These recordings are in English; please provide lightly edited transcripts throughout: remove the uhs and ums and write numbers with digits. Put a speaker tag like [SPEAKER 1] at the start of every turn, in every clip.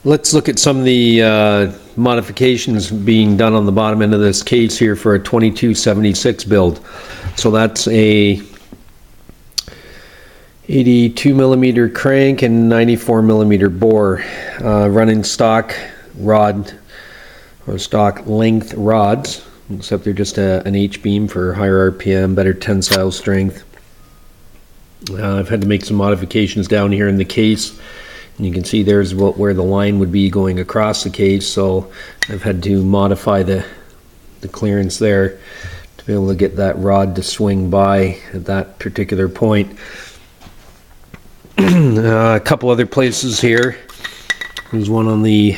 [SPEAKER 1] Let's look at some of the modifications being done on the bottom end of this case here for a 2276 build. So that's a 82 millimeter crank and 94 millimeter bore, running stock rod or stock length rods, except they're just an H-beam for higher RPM, better tensile strength. I've had to make some modifications down here in the case. And you can see there's where the line would be going across the case, so I've had to modify the clearance there to be able to get that rod to swing by at that particular point. A couple other places here. There's one on the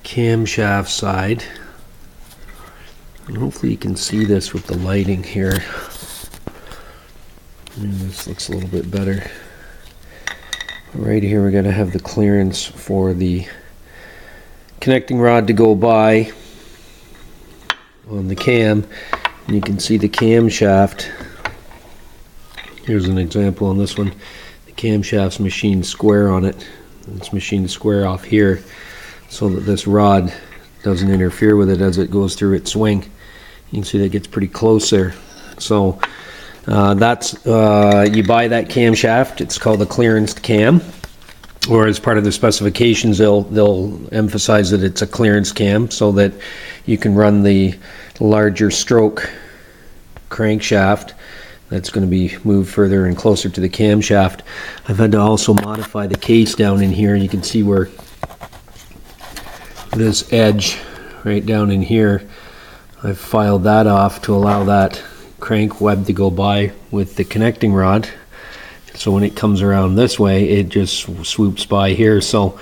[SPEAKER 1] camshaft side. And hopefully you can see this with the lighting here. This looks a little bit better. Right here we're going to have the clearance for the connecting rod to go by on the cam, and you can see the camshaft. Here's an example on this one. The camshaft's machined square on it. It's machined square off here so that this rod doesn't interfere with it as it goes through its swing. You can see that gets pretty close there. So that's you buy that camshaft. It's called a clearanced cam, or as part of the specifications they'll emphasize that it's a clearance cam so that you can run the larger stroke crankshaft that's going to be moved further and closer to the camshaft. I've had to also modify the case down in here. You can see where this edge right down in here, I've filed that off to allow that crank web to go by with the connecting rod, so when it comes around this way it just swoops by here. So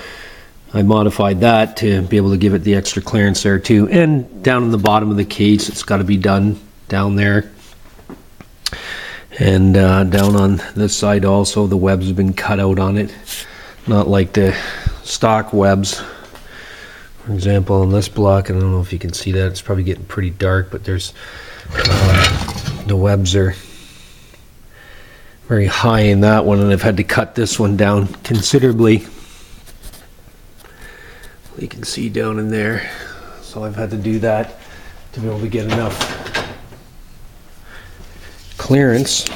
[SPEAKER 1] I modified that to be able to give it the extra clearance there too. And down in the bottom of the case, it's got to be done down there, and down on this side also the webs have been cut out on it, not like the stock webs. For example, on this block, I don't know if you can see that, it's probably getting pretty dark, but there's the webs are very high in that one, and I've had to cut this one down considerably. You can see down in there, so I've had to do that to be able to get enough clearance.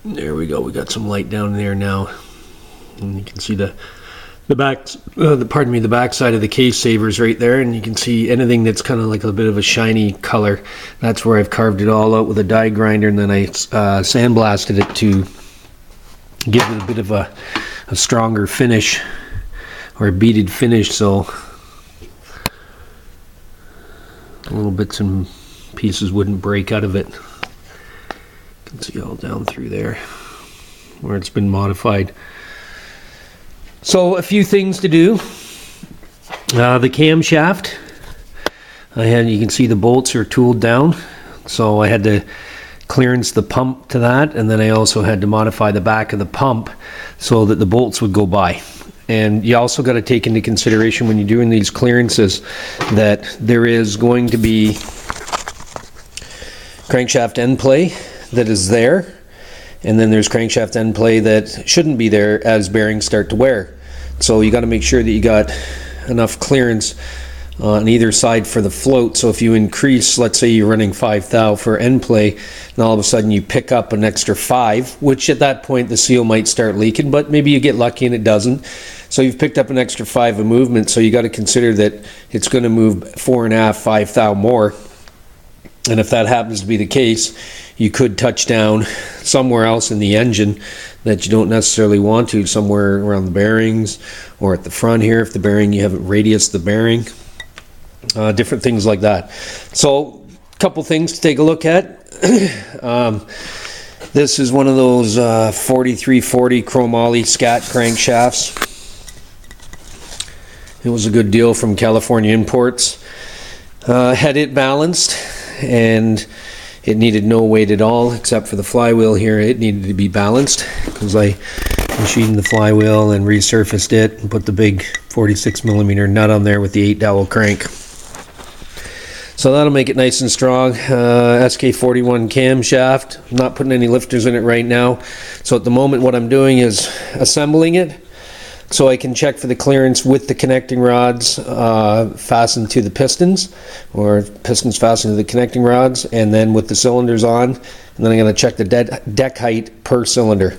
[SPEAKER 1] There we go, we got some light down there now, and you can see the back, the back side of the case savers right there, and you can see anything that's kind of like a bit of a shiny color. That's where I've carved it all out with a die grinder, and then I sandblasted it to give it a bit of a stronger finish, or a beaded finish, so little bits and pieces wouldn't break out of it. You can see all down through there where it's been modified. So a few things to do. The camshaft, you can see the bolts are tooled down, so I had to clearance the pump to that, and then I also had to modify the back of the pump so that the bolts would go by. And you also got to take into consideration when you're doing these clearances that there is going to be crankshaft end play that is there, and then there's crankshaft end play that shouldn't be there as bearings start to wear. So you got to make sure that you got enough clearance on either side for the float. So if you increase, let's say you're running 5 thou for end play, and all of a sudden you pick up an extra 5, which at that point the seal might start leaking, but maybe you get lucky and it doesn't. So you've picked up an extra 5 of movement, so you got to consider that it's going to move 4.5, 5 thou more. And if that happens to be the case, you could touch down somewhere else in the engine that you don't necessarily want to, somewhere around the bearings or at the front here if the bearing, you haven't radiused the bearing, different things like that. So a couple things to take a look at. This is one of those 4340 Chromoly scat crankshafts. It was a good deal from California Imports. Had it balanced, and it needed no weight at all except for the flywheel here. It needed to be balanced because I machined the flywheel and resurfaced it and put the big 46 millimeter nut on there with the 8 dowel crank. So that'll make it nice and strong. SK41 camshaft. I'm not putting any lifters in it right now. So at the moment what I'm doing is assembling it so I can check for the clearance with the connecting rods fastened to the pistons, or pistons fastened to the connecting rods, and then with the cylinders on. And then I'm going to check the deck height per cylinder.